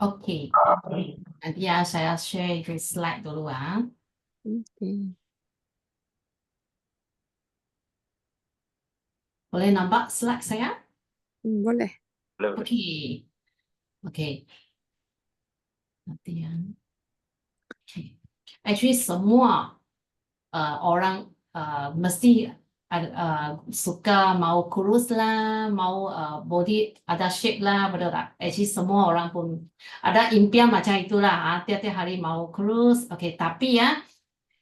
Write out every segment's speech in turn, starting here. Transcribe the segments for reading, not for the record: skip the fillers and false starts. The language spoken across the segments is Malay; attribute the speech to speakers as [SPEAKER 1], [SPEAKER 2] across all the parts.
[SPEAKER 1] Oke. Nanti ya saya share di slide dulu ya.
[SPEAKER 2] Oke.
[SPEAKER 1] Boleh nampak slide saya?
[SPEAKER 2] Boleh.
[SPEAKER 1] Oke. Oke. Nanti ya. Oke. Actually semua orang mesti suka mau kurus lah, mau body ada shape lah, betul tak? Actually semua orang pun ada impian macam itulah. Tiap-tiap hari mau kurus. Oke, tapi ya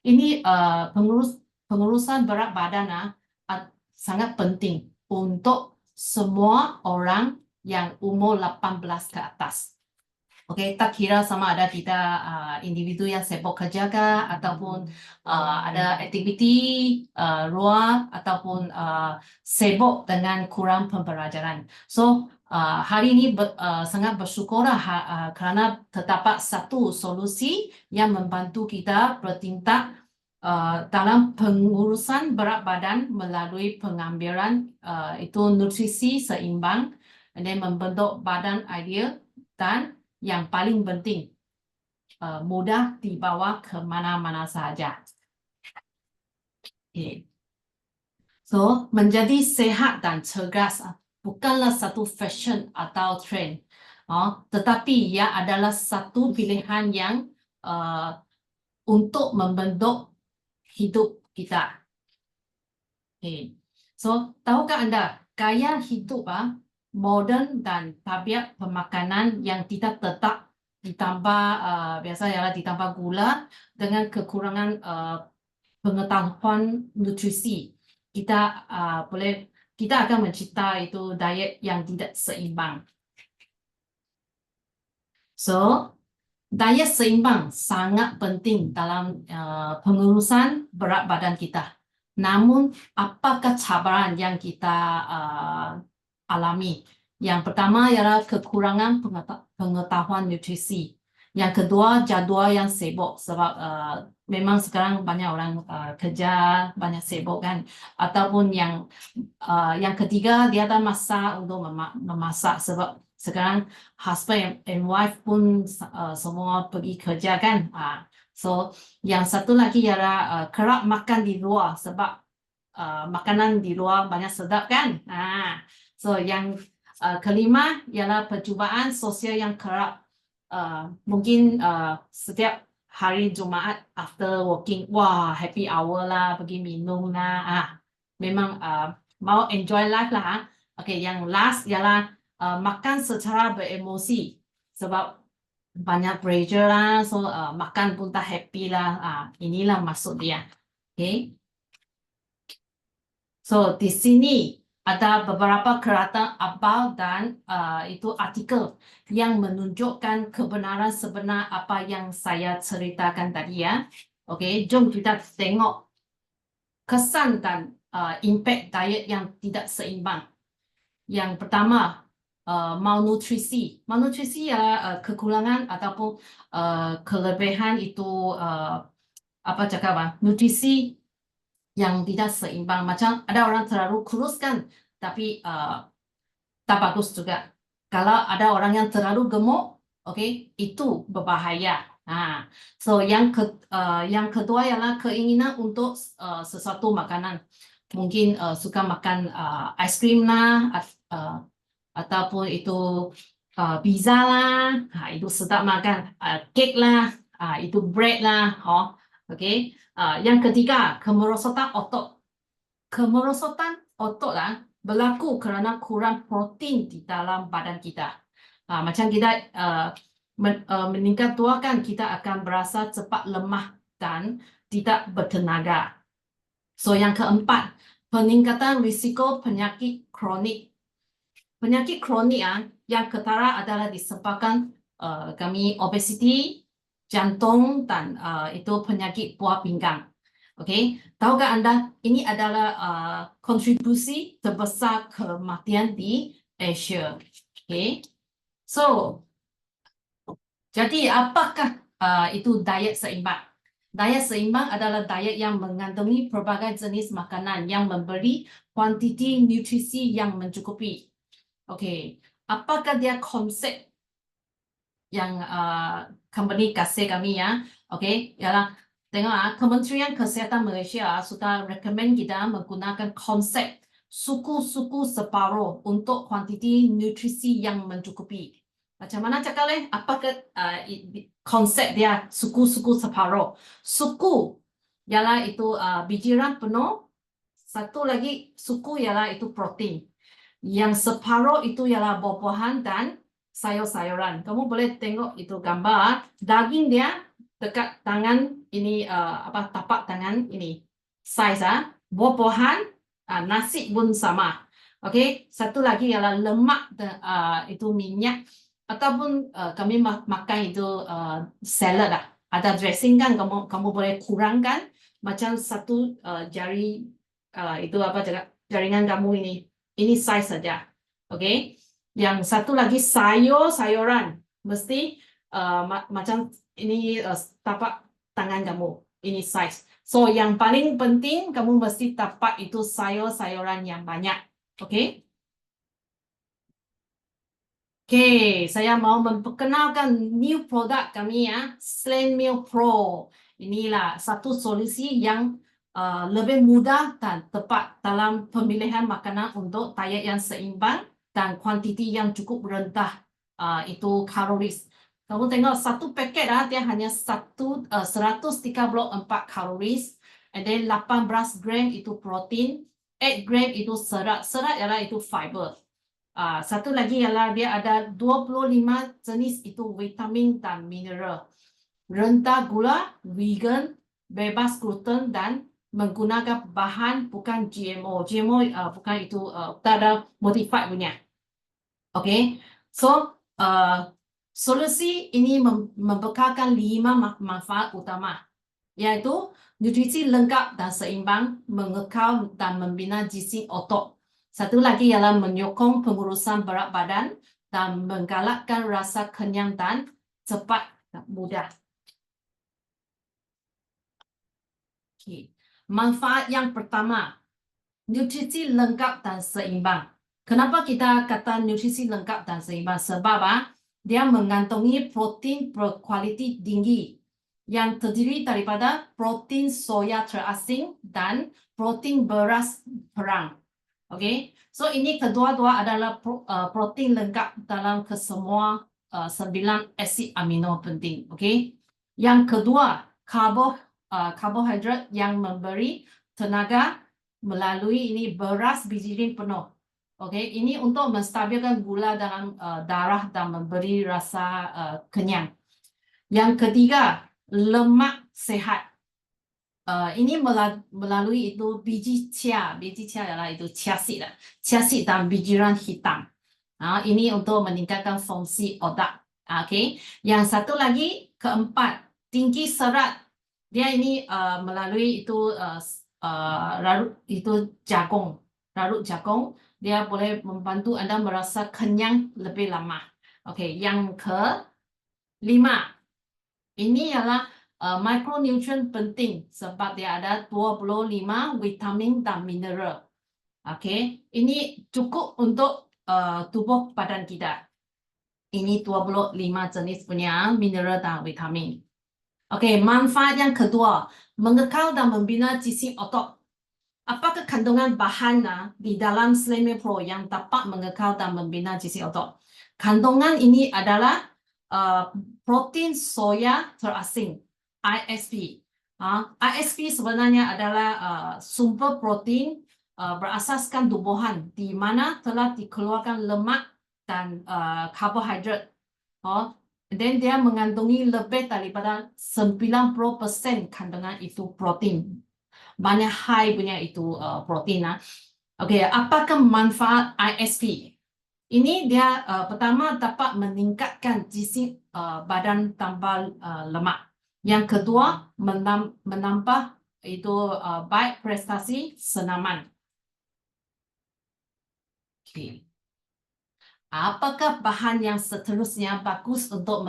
[SPEAKER 1] ini pengurusan berat badan sangat penting untuk semua orang yang umur 18 ke atas. Oke, tak kira sama ada kita individu yang sibuk kerja kah, ataupun ada aktiviti luar, ataupun sibuk dengan kurang pembelajaran. So, hari ini sangat bersyukurlah kerana terdapat satu solusi yang membantu kita bertindak dalam pengurusan berat badan melalui pengambilan itu nutrisi seimbang dan membentuk badan ideal dan yang paling penting mudah dibawa ke mana-mana saja. Okay. So, menjadi sehat dan cergas bukanlah satu fashion atau trend, tetapi ia adalah satu pilihan yang untuk membentuk hidup kita. Okay. So, tahukah Anda gaya hidup moden dan tabiat pemakanan yang tidak tetap ditambah biasa ialah ditambah gula dengan kekurangan pengetahuan nutrisi, kita akan mencipta itu diet yang tidak seimbang. So, diet seimbang sangat penting dalam pengurusan berat badan kita. Namun, apakah cabaran yang kita alami? Yang pertama ialah kekurangan pengetahuan nutrisi. Yang kedua, jadual yang sibuk sebab memang sekarang banyak orang kerja, banyak sibuk kan. Ataupun yang ketiga, dia ada masa untuk memasak sebab sekarang husband and wife pun semua pergi kerja kan. So, yang satu lagi ialah kerap makan di luar sebab makanan di luar banyak sedap kan. So, yang kelima ialah percubaan sosial yang kerap. Mungkin setiap hari Jumaat after working, wah happy hour lah, pergi minum lah. Memang mau enjoy life lah. Okay, yang last ialah makan secara beremosi sebab banyak pressure lah, so makan pun tak happy lah. Inilah maksud dia. Okay. So di sini ada beberapa kereta abal dan itu artikel yang menunjukkan kebenaran sebenar apa yang saya ceritakan tadi ya. Okay, jom kita tengok kesan dan impact diet yang tidak seimbang. Yang pertama, malnutrisi. Malnutrisi ya kekurangan ataupun kelebihan itu apa cakap nutrisi yang tidak seimbang. Macam ada orang terlalu kurus kan, tapi tak bagus juga. Kalau ada orang yang terlalu gemuk, okay, itu berbahaya. So yang kedua ialah keinginan untuk sesuatu makanan. Mungkin suka makan ice cream lah, ataupun itu pizza lah, itu sedap makan, cake lah, itu bread lah, okay. Yang ketiga, kemerosotan otot. Kemerosotan otot berlaku kerana kurang protein di dalam badan kita. Macam kita meningkat tua kan, kita akan berasa cepat lemah dan tidak bertenaga. So yang keempat, peningkatan risiko penyakit kronik. Penyakit kronik yang ketara adalah disebabkan kami obesiti, jantung dan itu penyakit buah pinggang. Okay, tahukah Anda ini adalah kontribusi terbesar kematian di Asia. Okay, so jadi apakah itu diet seimbang? Diet seimbang adalah diet yang mengandungi pelbagai jenis makanan yang memberi kuantiti nutrisi yang mencukupi. Okay, apakah dia konsep yang company kasih kami ya. Okey, ialah tengok Kementerian Kesihatan Malaysia sudah recommend kita menggunakan konsep suku-suku separuh untuk kuantiti nutrisi yang mencukupi. Macam mana cakap leh? Apakah konsep dia suku-suku separuh? Suku ialah itu bijiran penuh. Satu lagi suku ialah itu protein. Yang separuh itu ialah buah-buahan dan sayur-sayuran. Kamu boleh tengok itu gambar daging dia dekat tangan ini tapak tangan ini size buah-buahan nasi pun sama. Okey, satu lagi ialah lemak itu minyak ataupun kami makan itu salad lah. Ada dressing kan kamu boleh kurangkan macam satu jari itu jaringan kamu ini size saja. Okey. Yang satu lagi sayur-sayuran mesti macam ini tapak tangan kamu ini size. So yang paling penting kamu mesti tapak itu sayur-sayuran yang banyak. Okey. Okey, saya mau memperkenalkan new product kami ya, Slant Meal Pro. Inilah satu solusi yang lebih mudah dan tepat dalam pemilihan makanan untuk diet yang seimbang dan kuantiti yang cukup rendah itu kaloris. Kamu tengok satu paket dia hanya 134 kaloris, and then 18 gram itu protein, 8 gram itu serat. Serat ialah itu fiber. Satu lagi ialah dia ada 25 jenis itu vitamin dan mineral. Rendah gula, vegan, bebas gluten dan menggunakan bahan bukan GMO. GMO bukan itu tak ada modified punya. Okay, so solusi ini membekalkan 5 manfaat utama, yaitu nutrisi lengkap dan seimbang, mengekal dan membina gizi otot. Satu lagi ialah menyokong pengurusan berat badan dan menggalakkan rasa kenyang dan cepat dan mudah. Okay. Manfaat yang pertama, nutrisi lengkap dan seimbang. Kenapa kita kata nutrisi lengkap dan seimbang? Sebab dia mengandungi protein berkualiti tinggi yang terdiri daripada protein soya terasing dan protein beras perang. Okay, so ini kedua-dua adalah protein lengkap dalam kesemua 9 asid amino penting. Okay, yang kedua karbohidrat yang memberi tenaga melalui ini beras bijirin penuh. Okay, ini untuk menstabilkan gula dalam darah dan memberi rasa kenyang. Yang ketiga, lemak sehat. Ini melalui itu biji chia ialah itu chia seed dan bijiran hitam. Ini untuk meningkatkan fungsi otak. Okay. Yang satu lagi, keempat, tinggi serat. Dia ini melalui itu larut jagung. Dia boleh membantu Anda merasa kenyang lebih lama. Okay. Yang kelima, ini ialah micronutrient penting sebab dia ada 25 vitamin dan mineral. Okay, ini cukup untuk tubuh badan kita. Ini 25 jenis punya mineral dan vitamin. Okay, manfaat yang kedua, mengekal dan membina gizi otot. Apakah kandungan bahan di dalam Slant Meal Pro yang dapat mengekal dan membina gizi otot? Kandungan ini adalah protein soya terasing. ISP. ISP sebenarnya adalah sumber protein berasaskan tumbuhan di mana telah dikeluarkan lemak dan karbohidrat. Dan dia mengandungi lebih daripada 90% kandungan itu protein. Banyak high punya itu protein. Okey, apakah manfaat ISP? Ini dia pertama dapat meningkatkan gizi badan tanpa lemak. Yang kedua, menambah itu baik prestasi senaman. Okay. Apakah bahan yang seterusnya bagus untuk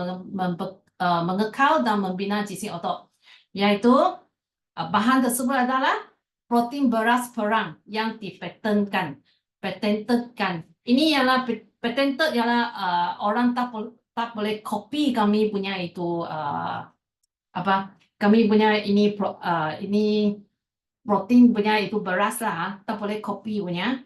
[SPEAKER 1] mengekal dan membina gizi otot? Yaitu bahan tersebut adalah protein beras perang yang dipatenkan. Ini ialah patented ialah orang tak boleh copy kami punya itu apa? Kami punya ini ini protein punya itu beras lah, tak boleh copy punya.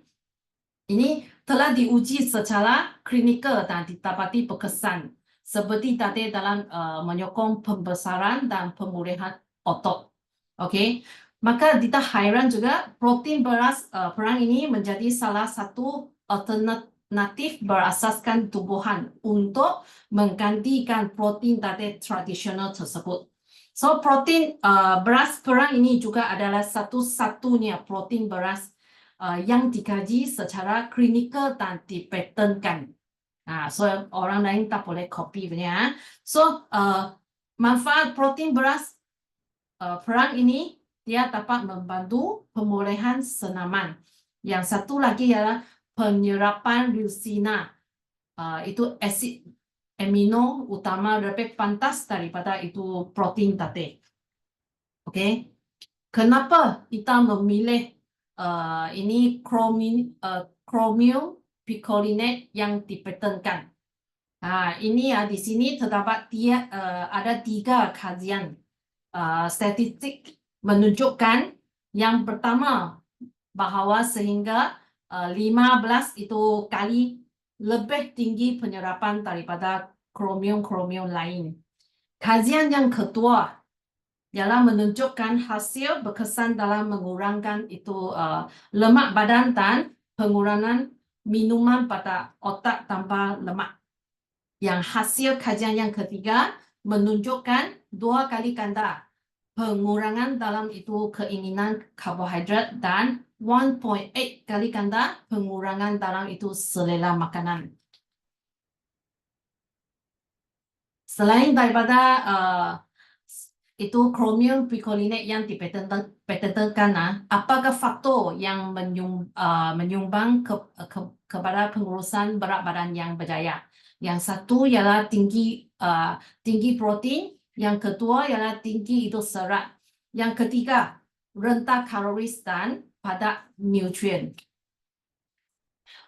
[SPEAKER 1] Ini telah diuji secara klinikal dan didapati berkesan seperti tadi dalam menyokong pembesaran dan pemulihan otot. Okey, maka tidak heran juga protein beras perang ini menjadi salah satu alternatif berasaskan tumbuhan untuk menggantikan protein tadi tradisional tersebut. So protein beras perang ini juga adalah satu-satunya protein beras yang dikaji secara klinikal dan dipatenkan. So orang lain tak boleh copy punya. So manfaat protein beras perang ini dia dapat membantu pemulihan senaman. Yang satu lagi ialah penyerapan leucina. Itu asid amino utama lebih pantas daripada itu protein tadi. Okey. Kenapa kita memilih ini chromium picolinate yang dipatenkan? Ini ya di sini terdapat ada 3 kajian statistik menunjukkan yang pertama bahawa sehingga 15 itu kali lebih tinggi penyerapan daripada chromium lain. Kajian yang kedua ialah menunjukkan hasil berkesan dalam mengurangkan itu lemak badan dan pengurangan minuman pada otak tanpa lemak. Yang hasil kajian yang ketiga menunjukkan 2 kali ganda pengurangan dalam itu keinginan karbohidrat dan 1.8 kali ganda pengurangan dalam itu selera makanan. Selain daripada itu chromium picolinate yang dipatenkan, apakah faktor yang menyumbang kepada pengurusan berat badan yang berjaya? Yang satu ialah tinggi protein, yang kedua ialah tinggi itu serat, yang ketiga rendah kaloris dan padat nutrien.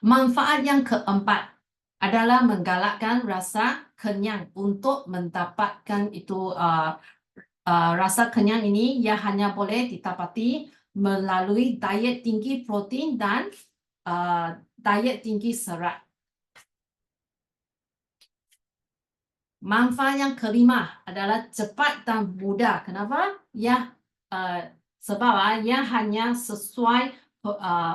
[SPEAKER 1] Manfaat yang keempat adalah menggalakkan rasa kenyang. Untuk mendapatkan itu rasa kenyang ini ia hanya boleh didapati melalui diet tinggi protein dan diet tinggi serat. Manfaat yang kelima adalah cepat dan mudah. Kenapa? Sebab ia hanya sesuai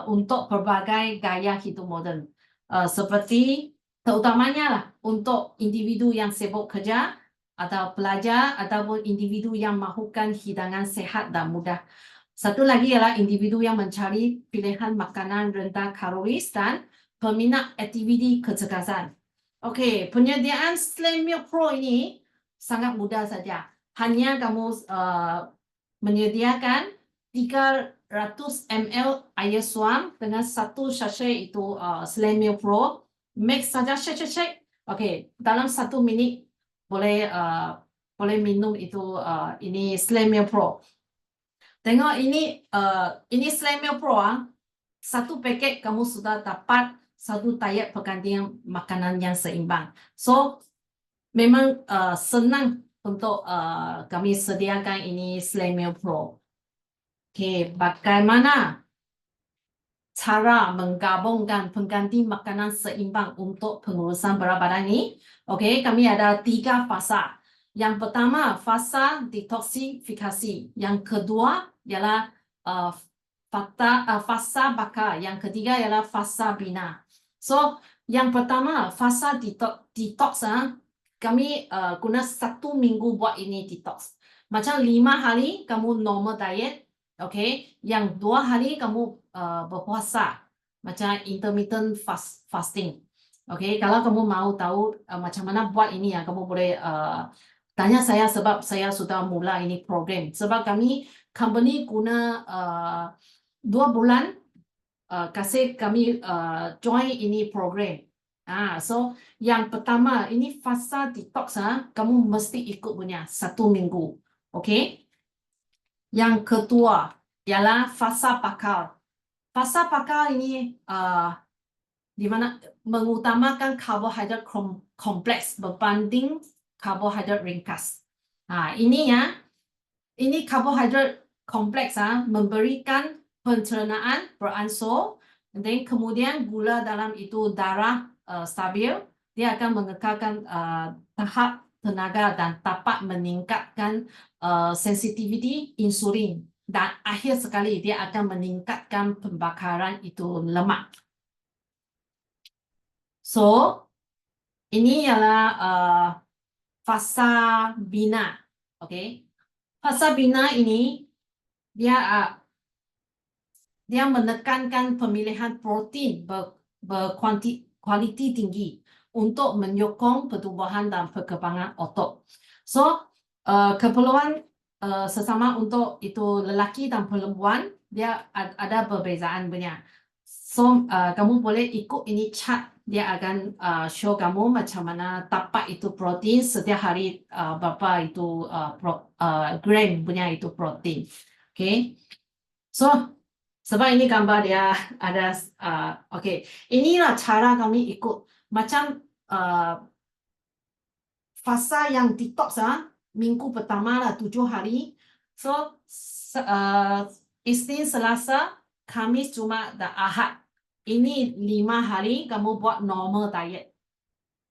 [SPEAKER 1] untuk berbagai gaya hidup moden. Seperti terutamanya lah untuk individu yang sibuk kerja atau pelajar ataupun individu yang mahukan hidangan sehat dan mudah. Satu lagi ialah individu yang mencari pilihan makanan rendah kaloris dan peminat aktiviti kecergasan. Okey, penyediaan Slam Milk Pro ini sangat mudah saja. Hanya kamu menyediakan 300 ml air suam dengan 1 sachet itu Slam Milk Pro. Mix saja, shake. Okey, dalam 1 minit boleh minum itu ini Slam Milk Pro. Tengok ini Slam Milk Pro 1 paket kamu sudah dapat 1 diet pergantian makanan yang seimbang. So memang senang untuk kami sediakan ini Slam Milk Pro. Okey, bagaimana cara menggabungkan pengganti makanan seimbang untuk pengurusan berat badan ini? Okey, kami ada 3 fasa. Yang pertama, fasa detoksifikasi. Yang kedua ialah fasa bakar. Yang ketiga ialah fasa bina. So, yang pertama, fasa detox. Kami guna 1 minggu buat ini detox. Macam 5 hari kamu normal diet. Okey, yang 2 hari kamu berpuasa. Macam intermittent fasting. Okey, kalau kamu mau tahu macam mana buat ini kamu boleh tanya saya sebab saya sudah mula ini program. Sebab kami company guna 2 bulan kasih kami join ini program. So yang pertama ini fasa detox kamu mesti ikut punya 1 minggu. Okey. Yang kedua ialah fasa bakar. Fasa bakar ini di mana mengutamakan karbohidrat kompleks berbanding karbohidrat ringkas. Ini ya, ini karbohidrat kompleks memberikan pencernaan beransur, dan kemudian gula dalam itu darah stabil, dia akan mengekalkan tahap tenaga dan dapat meningkatkan sensitivity insulin, dan akhir sekali dia akan meningkatkan pembakaran itu lemak. So, ini ialah fasa bina, okay? Fasa bina ini dia menekankan pemilihan protein berkualiti tinggi untuk menyokong pertumbuhan dan perkembangan otot. So, keperluan sesama untuk itu lelaki dan perempuan dia ada perbezaan punya. So, kamu boleh ikut ini chart, dia akan show kamu macam mana dapat itu protein setiap hari berapa itu gram punya itu protein. Okay. So, sebab ini gambar dia ada, okay. Inilah cara kami ikut. Macam fasa yang detox minggu pertama lah 7 hari. So, Isnin, Selasa, Khamis, Jumaat dan Ahad. Ini 5 hari kamu buat normal diet.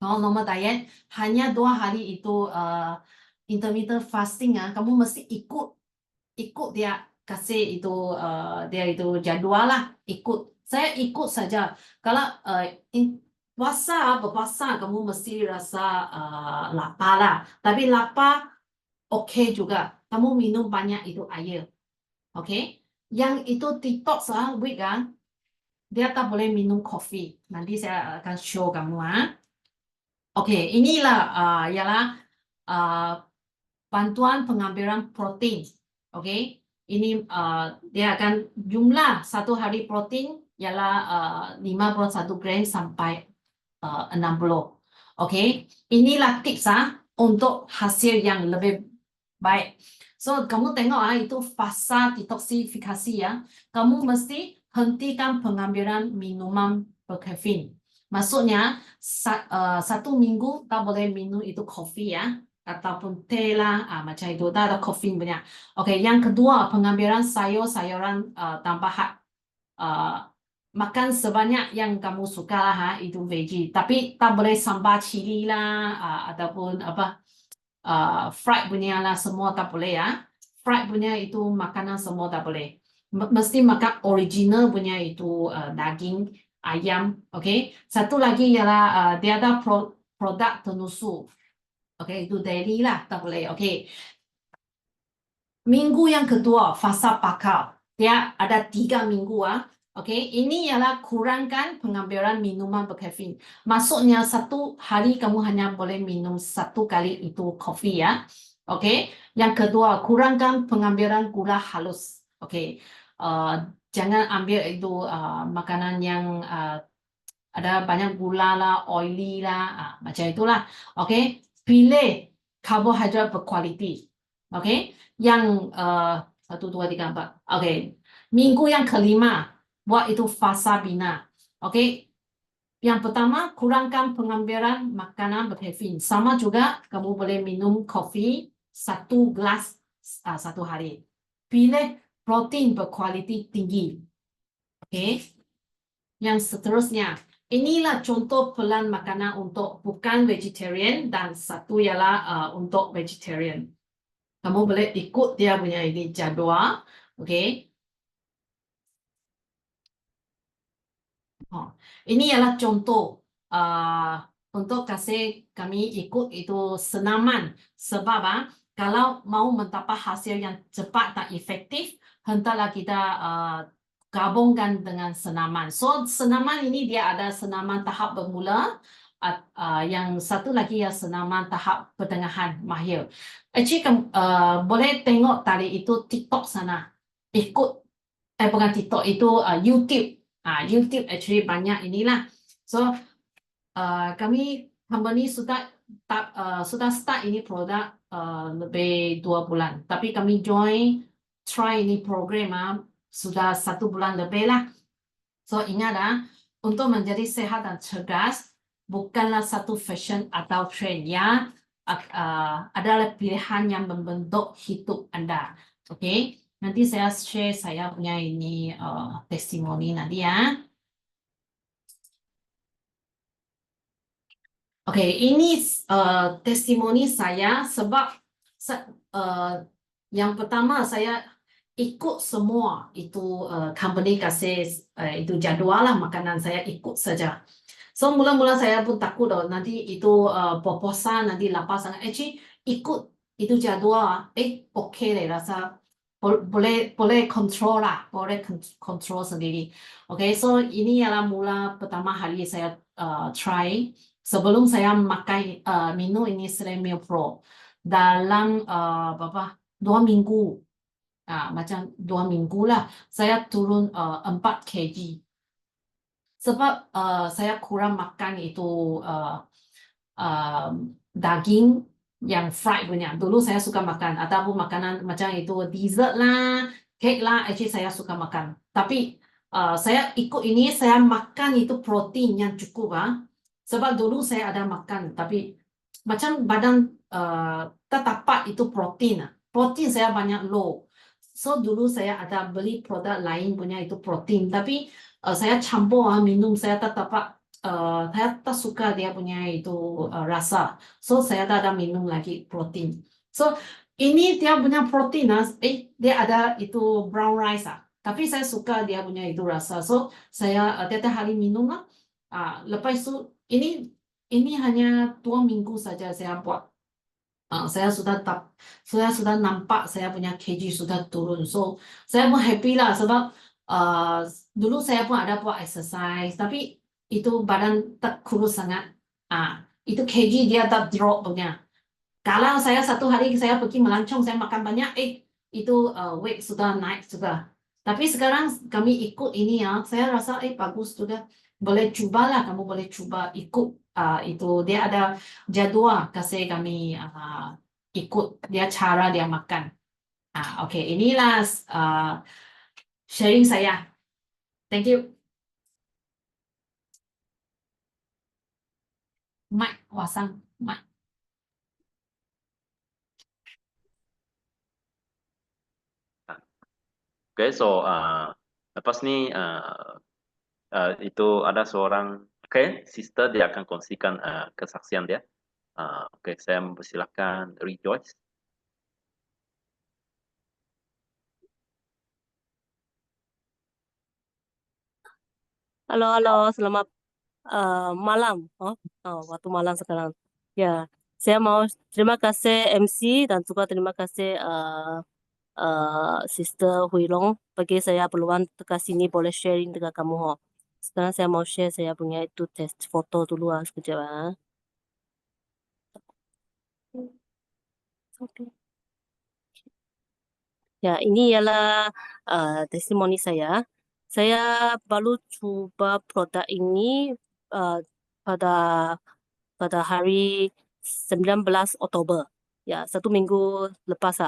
[SPEAKER 1] Normal diet, hanya 2 hari itu intermittent fasting kamu mesti ikut dia kasih itu dia itu jadual lah, ikut. Saya ikut saja. Kalau berpuasa kamu mesti rasa lapar lah. Tapi lapar okey juga. Kamu minum banyak itu air. Okey? Yang itu detox week dia tak boleh minum kopi. Nanti saya akan show kamu Okey, inilah ialah bantuan pengambilan protein. Okey? Ini dia akan jumlah satu hari protein ialah 51 gram sampai 60. Okey? Inilah tips untuk hasil yang lebih baik. So, kamu tengok itu fasa detoksifikasi kamu mesti hentikan pengambilan minuman berkafein. Maksudnya, 1 minggu tak boleh minum itu kopi ataupun teh lah, macam itu, tak ada kafein punya. Okey, yang kedua, pengambilan sayur-sayuran tambahan. Makan sebanyak yang kamu suka lah itu veggie. Tapi tak boleh sambal cili lah, ataupun apa, fried punya lah, semua tak boleh Fried punya itu makanan semua tak boleh. Mesti makan original punya itu daging ayam. Okey. Satu lagi ialah dia ada produk tenusuk. Okey, itu dairy lah, tak boleh. Okey. Minggu yang kedua, fasa bakal. Dia ada 3 minggu Okey, ini ialah kurangkan pengambilan minuman berkafein. Maksudnya 1 hari kamu hanya boleh minum 1 kali itu kopi Okey. Yang kedua, kurangkan pengambilan gula halus. Okey. Jangan ambil itu makanan yang ada banyak gula lah, oily lah, macam itulah. Okey. Pilih karbohidrat berkualiti. Okey. Yang 1, 2, 3, 4. Okey. Minggu yang kelima, buat itu fasa bina. Okey. Yang pertama, kurangkan pengambilan makanan berkafein. Sama juga, kamu boleh minum kopi 1 gelas 1 hari. Pilih protein berkualiti tinggi. Okey. Yang seterusnya, inilah contoh pelan makanan untuk bukan vegetarian dan satu ialah untuk vegetarian. Kamu boleh ikut dia punya ini jadual. Okey. Ini ialah contoh untuk kasih kami ikut itu senaman. Sebab kalau mau mendapat hasil yang cepat dan efektif, hendaklah kita gabungkan dengan senaman. So, senaman ini dia ada senaman tahap bermula, yang satu lagi senaman tahap pertengahan mahir. Actually, boleh tengok tadi itu TikTok sana. Ikut, bukan TikTok, itu YouTube. YouTube actually banyak inilah. So, kami company sudah start ini produk lebih 2 bulan. Tapi kami try ini program sudah 1 bulan lebih lah. So, ingat untuk menjadi sehat dan cerdas bukanlah satu fashion atau trend ya, adalah pilihan yang membentuk hidup Anda. Oke, nanti saya share saya punya ini testimoni nanti ya. Oke, ini testimoni saya sebab yang pertama saya ikut semua itu company kasih itu jadual lah makanan saya ikut saja. So mula-mula saya pun takut nanti itu proposal nanti lapar sangat. Ikut itu jadual, oke deh rasa boleh control lah, boleh control sendiri. Oke, so ini adalah mula pertama hari saya try. Sebelum saya minum ini Slemil Pro dalam berapa 2 minggu, macam 2 minggu lah saya turun 4 kg. Sebab saya kurang makan itu daging yang fried punya. Dulu saya suka makan ataupun makanan macam itu dessert lah, cake lah, saya suka makan. Tapi saya ikut ini saya makan itu protein yang cukup Sebab dulu saya ada makan tapi macam badan tak dapat itu protein Protein saya banyak low. So dulu saya ada beli produk lain punya itu protein tapi saya campur minum saya tak dapat saya tak suka dia punya itu rasa. So saya tak ada minum lagi protein. So ini dia punya protein dia ada itu brown rice Tapi saya suka dia punya itu rasa. So saya tiap hari minum lah. Lepas itu ini hanya 2 minggu saja saya buat. Saya sudah nampak saya punya kg sudah turun. So saya pun happy lah sebab dulu saya pun ada buat exercise tapi itu badan tak kurus sangat. Itu kg dia tak drop punya. Kalau saya satu hari saya pergi melancong saya makan banyak, itu weight sudah naik juga. Tapi sekarang kami ikut ini saya rasa bagus juga. Boleh cubalah, kamu boleh cuba ikut itu dia ada jadual kasih kami ikut dia cara dia makan. Oke, inilah sharing saya. Thank you. Mike, wasang Mike.
[SPEAKER 3] Oke, so lepas ni itu ada seorang sister dia akan kongsikan kesaksian dia. Oke, saya mempersilahkan Rejoice.
[SPEAKER 4] Halo, selamat malam. Waktu malam sekarang. Ya, saya mau terima kasih MC dan juga terima kasih Sister Hui Long bagi saya peluang ke sini boleh sharing dengan kamu. Sekarang saya mau share saya punya itu test foto dulu sekejap. Ya, ini ialah testimoni saya. Saya baru coba produk ini pada hari 19 Oktober. Ya, 1 minggu lepas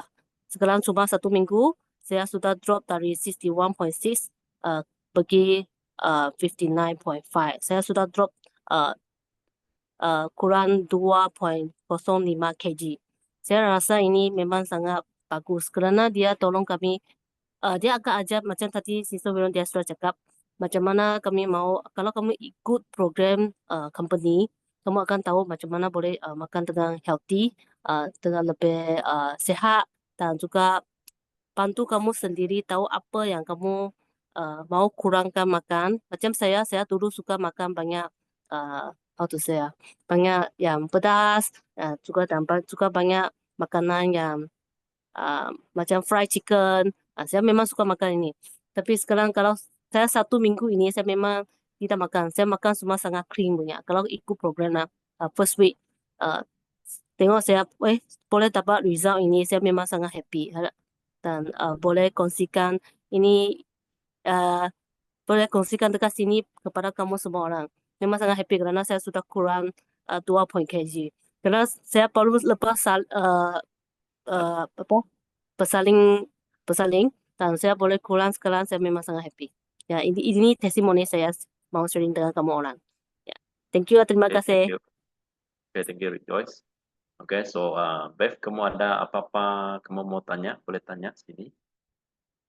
[SPEAKER 4] Sekarang cuma 1 minggu, saya sudah drop dari 61.6 pergi 59.5. Saya sudah drop kurang 2.05 kg. Saya rasa ini memang sangat bagus kerana dia tolong kami. Dia agak ajar macam tadi Sister Wiron dia sudah cakap macam mana kami mau kalau kamu ikut program company kamu akan tahu macam mana boleh makan dengan healthy, dengan lebih sehat dan juga bantu kamu sendiri tahu apa yang kamu mau kurangkan makan. Macam saya dulu suka makan banyak how to say banyak yang pedas, juga banyak makanan yang macam fried chicken. Saya memang suka makan ini. Tapi sekarang kalau saya 1 minggu ini saya memang tidak makan. Saya makan semua sangat clean punya. Kalau ikut program first week tengok saya boleh dapat result ini saya memang sangat happy dan boleh kongsikan ini boleh kongsikan dekat sini kepada kamu semua orang. Memang sangat happy kerana saya sudah kurang 2 kg. Kerana saya baru lepas bersaling dan saya boleh kurang sekarang saya memang sangat happy. Ya, ini testimoni saya mau sharing dengan kamu orang. Ya. Thank you, terima
[SPEAKER 3] Okay,
[SPEAKER 4] kasih.
[SPEAKER 3] thank you. Okay, thank you, Rejoice. Okay, so Bev, kamu ada apa-apa kamu mau tanya? Boleh tanya sini.